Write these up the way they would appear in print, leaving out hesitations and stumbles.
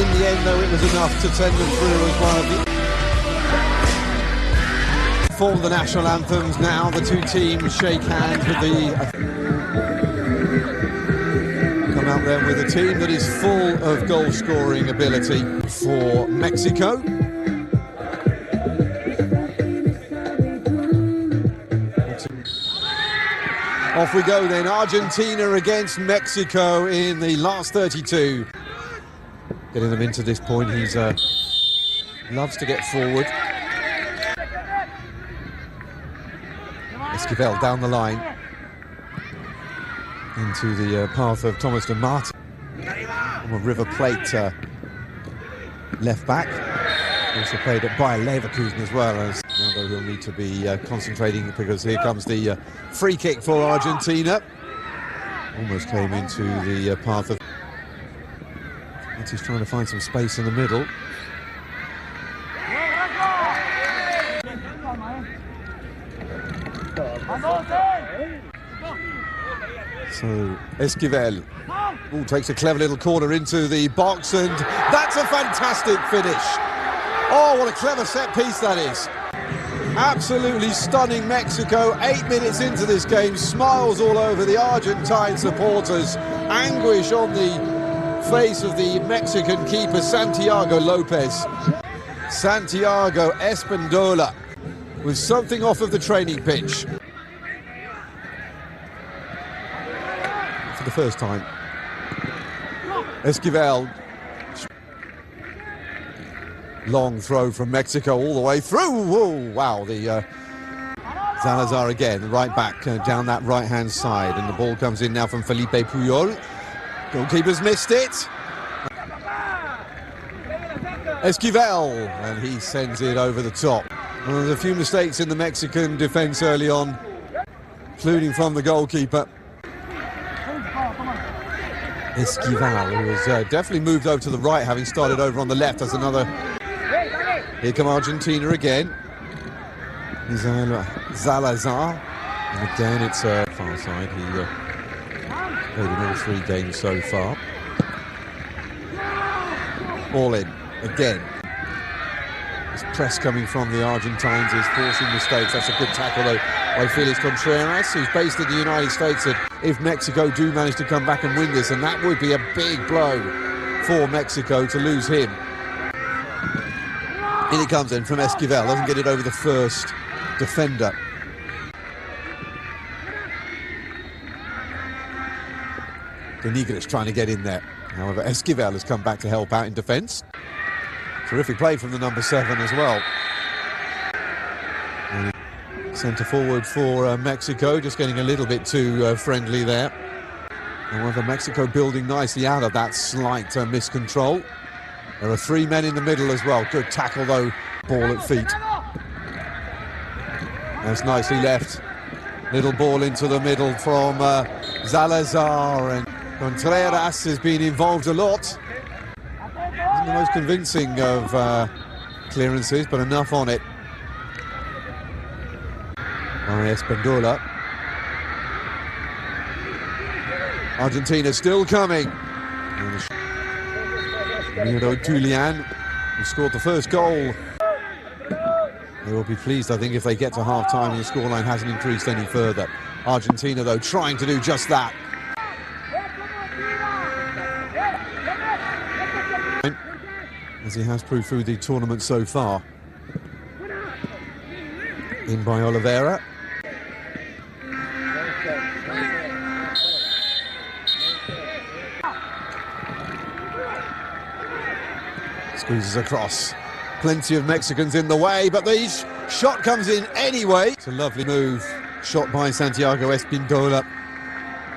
In the end, though, it was enough to send them through as one of the... For the national anthems now, the two teams shake hands with the... Come out there with a team that is full of goal-scoring ability for Mexico. Off we go then, Argentina against Mexico in the last 32. Getting them into this point, he's loves to get forward. Esquivel down the line into the path of Thomas de Martin. From a River Plate left back. Also played at Bayer Leverkusen as well, as although he'll need to be concentrating because here comes the free kick for Argentina. Almost came into the path of... He's trying to find some space in the middle. So Esquivel takes a clever little corner into the box, and that's a fantastic finish. Oh, what a clever set piece that is. Absolutely stunning Mexico. 8 minutes into this game, smiles all over the Argentine supporters. Anguish on the face of the Mexican keeper, Santiago Lopez. Santiago Espindola with something off of the training pitch. For the first time. Esquivel. Long throw from Mexico all the way through. Whoa, wow, the Salazar again, right back down that right-hand side. And the ball comes in now from Felipe Puyol. Goalkeeper's missed it. Esquivel, and he sends it over the top. Well, there's a few mistakes in the Mexican defence early on, including from the goalkeeper. Esquivel, who has definitely moved over to the right, having started over on the left. That's another... Here come Argentina again. Salazar. And again, it's far side. He played in all 3 games so far. All in again. This press coming from the Argentines is forcing mistakes. That's a good tackle though by Felix Contreras, who's based in the United States. And if Mexico do manage to come back and win this, and that would be a big blow for Mexico to lose him. In it comes in from Esquivel, doesn't get it over the first defender. Denigres trying to get in there. However, Esquivel has come back to help out in defence. Terrific play from the number 7 as well. Centre forward for Mexico, just getting a little bit too friendly there. However, Mexico building nicely out of that slight miscontrol. There are 3 men in the middle as well. Good tackle though, ball at feet. That's nicely left. Little ball into the middle from Salazar, and Contreras has been involved a lot. Isn't the most convincing of clearances, but enough on it. By Espindola. Argentina still coming. Miro Julian, who scored the first goal. They will be pleased, I think, if they get to half-time and the scoreline hasn't increased any further. Argentina, though, trying to do just that. As he has proved through the tournament so far. In by Oliveira. Squeezes across. Plenty of Mexicans in the way, but the shot comes in anyway. It's a lovely move. Shot by Santiago Espindola.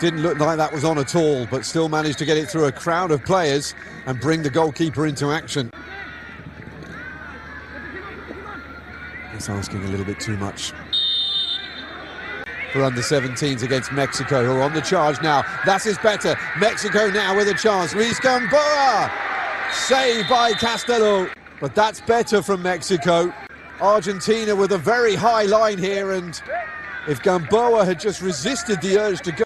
Didn't look like that was on at all, but still managed to get it through a crowd of players and bring the goalkeeper into action. It's asking a little bit too much for under-17s against Mexico, who are on the charge now. That is better. Mexico now with a chance. Luis Gamboa! Saved by Castello. But that's better from Mexico. Argentina with a very high line here, and if Gamboa had just resisted the urge to go...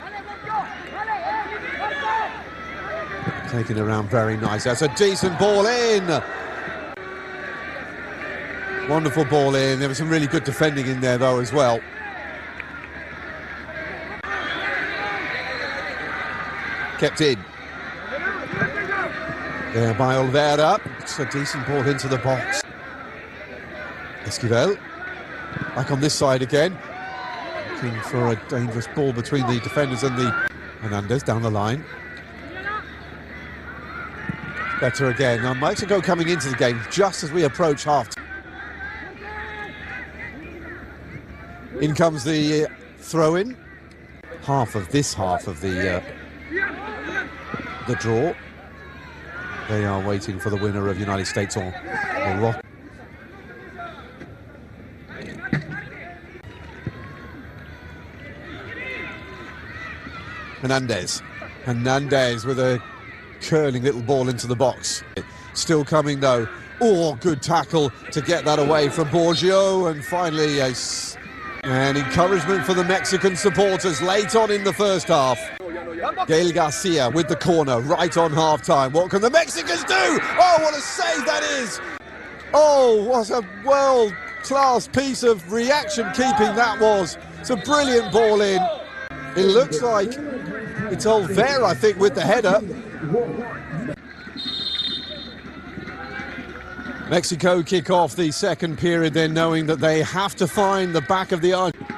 Taking it around very nice. That's a decent ball in. Wonderful ball in. There was some really good defending in there though as well. Kept in. There by Oliveira. It's a decent ball into the box. Esquivel. Back on this side again. Looking for a dangerous ball between the defenders and the Hernandez down the line. Better again. Now Mexico coming into the game just as we approach half. In comes the throw-in. Half of the draw. They are waiting for the winner of United States or Morocco. Hernandez with a curling little ball into the box. Still coming though. Oh, good tackle to get that away from Borgio, and finally an encouragement for the Mexican supporters late on in the first half. Gael Garcia with the corner right on half-time. What can the Mexicans do? Oh, what a save that is! Oh, what a world-class piece of reaction keeping that was. It's a brilliant ball in. It looks like it's Oliveira, I think, with the header. Mexico kick off the second period then, knowing that they have to find the back of the Argentina.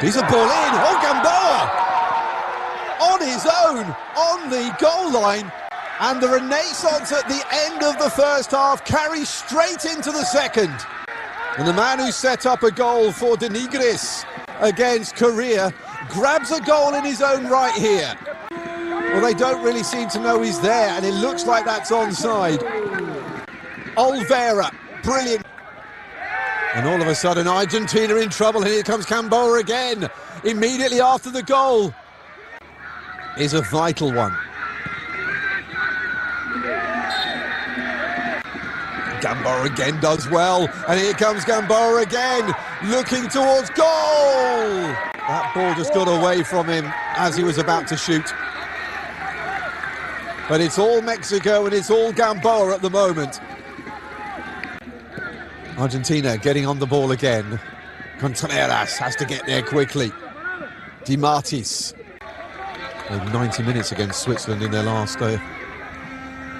He's a ball in. Oh, Gamboa! On his own, on the goal line. And the renaissance at the end of the first half carries straight into the second. And the man who set up a goal for De Nigris against Korea grabs a goal in his own right here. Well, they don't really seem to know he's there, and it looks like that's onside. Oliveira, brilliant. And all of a sudden, Argentina in trouble, and here comes Gamboa again. Immediately after the goal is a vital one. Gamboa again does well, and here comes Gamboa again, looking towards goal. That ball just got away from him as he was about to shoot. But it's all Mexico and it's all Gamboa at the moment. Argentina getting on the ball again. Contreras has to get there quickly. Di Martis. 90 minutes against Switzerland in their last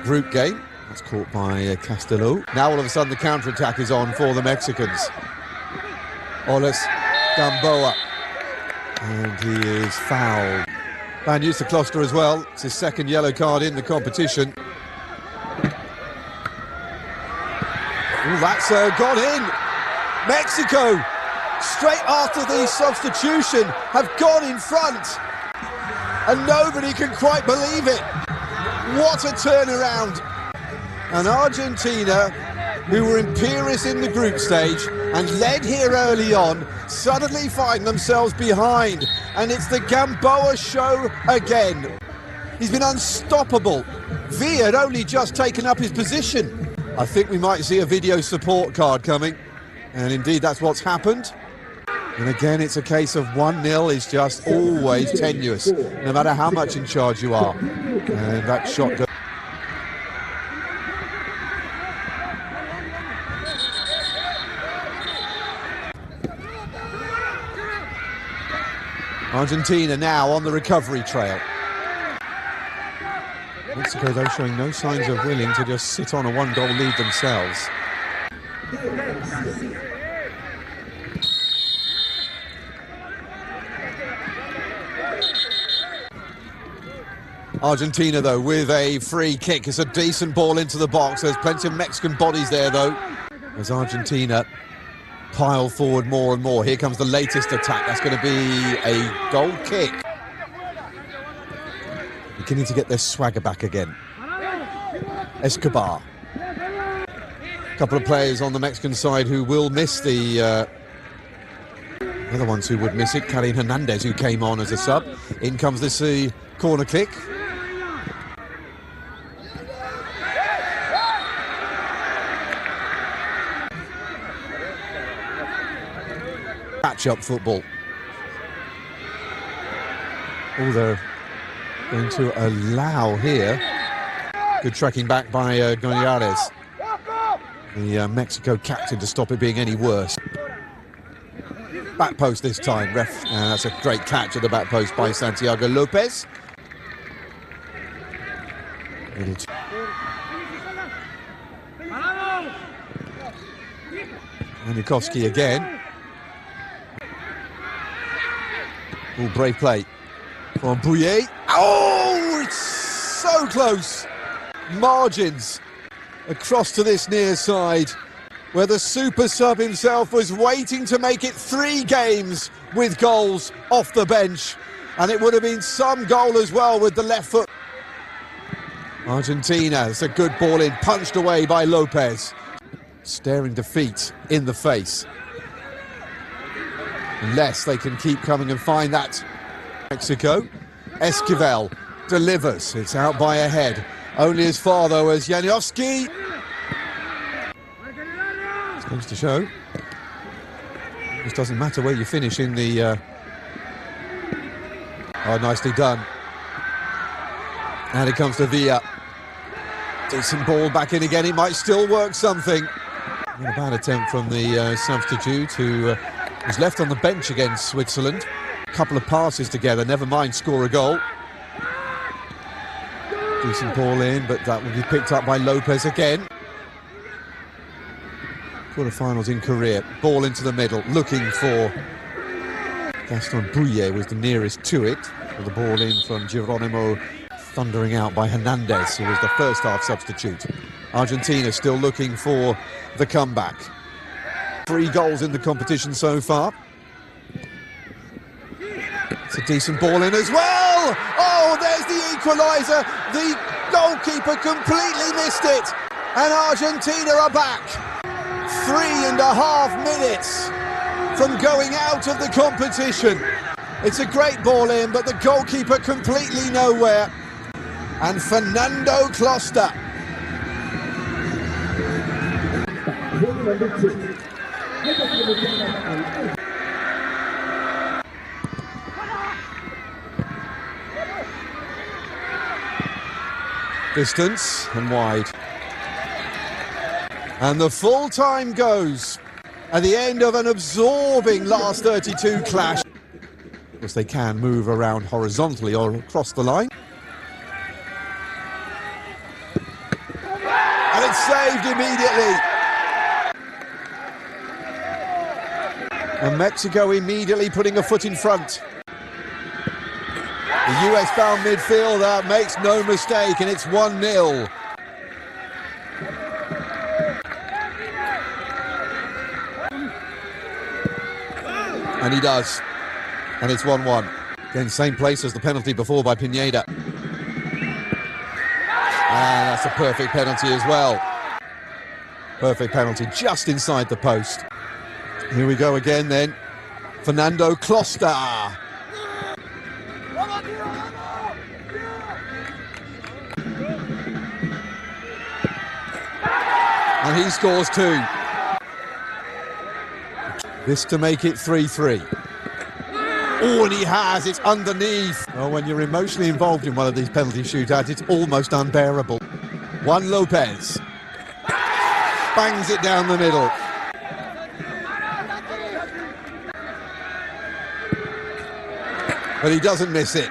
group game. That's caught by Castello. Now all of a sudden the counter-attack is on for the Mexicans. Oles Gamboa. And he is fouled. Van Kloster as well. It's his second yellow card in the competition. Ooh, that's gone in. Mexico, straight after the substitution, have gone in front. And nobody can quite believe it. What a turnaround. And Argentina, who were imperious in the group stage and led here early on, suddenly find themselves behind. And it's the Gamboa show again. He's been unstoppable. Villa had only just taken up his position. I think we might see a video support card coming. And indeed, that's what's happened. And again, it's a case of 1-0 is just always tenuous, no matter how much in charge you are. And that shot goes. Argentina now on the recovery trail. Mexico, though, showing no signs of willing to just sit on a one-goal lead themselves. Argentina, though, with a free kick. It's a decent ball into the box. There's plenty of Mexican bodies there, though, as Argentina pile forward more and more. Here comes the latest attack. That's going to be a goal kick. Beginning to get their swagger back again. Escobar. A couple of players on the Mexican side who will miss the other ones who would miss it. Karim Hernandez, who came on as a sub. In comes this corner kick. Catch-up football. Oh, they're going to allow here. Good tracking back by Gonzalez, the Mexico captain, to stop it being any worse. Back post this time, ref. That's a great catch at the back post by Santiago Lopez. Janikowski again. Oh, brave play from Bouillet. Oh, it's so close. Margins across to this near side, where the super sub himself was waiting to make it 3 games with goals off the bench, and it would have been some goal as well with the left foot. Argentina, it's a good ball in, punched away by Lopez, staring defeat in the face. Unless they can keep coming and find that. Mexico, Esquivel delivers, it's out by a head. Only as far though as Janikowski. This goes to show. It doesn't matter where you finish in the... Oh, nicely done. And it comes to Villa. Decent ball back in again, it might still work something. Not a bad attempt from the substitute who was left on the bench against Switzerland. A couple of passes together, never mind score a goal. Decent ball in, but that will be picked up by Lopez again. Quarterfinals in Korea. Ball into the middle, looking for Gaston Bouillet, was the nearest to it. With the ball in from Geronimo, thundering out by Hernandez, who was the first half substitute. Argentina still looking for the comeback. 3 goals in the competition so far. It's a decent ball in as well. Oh, there's the equaliser. The goalkeeper completely missed it. And Argentina are back. 3.5 minutes from going out of the competition. It's a great ball in, but the goalkeeper completely nowhere. And Fernando Costa. Distance and wide. And the full time goes at the end of an absorbing last 32 clash. Of course, they can move around horizontally or across the line. And it's saved immediately. And Mexico immediately putting a foot in front. The US-bound midfielder makes no mistake, and it's 1-0. And he does. And it's 1-1. Again, same place as the penalty before by Pineda. And that's a perfect penalty as well. Perfect penalty just inside the post. Here we go again then. Fernando Costa. And he scores 2. This to make it 3-3. Oh, and he has, it's underneath. Oh, when you're emotionally involved in one of these penalty shootouts, it's almost unbearable. Juan Lopez bangs it down the middle. But he doesn't miss it.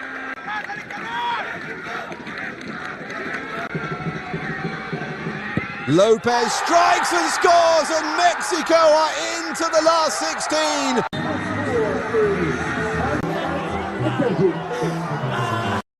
Lopez strikes and scores, and Mexico are into the last 16.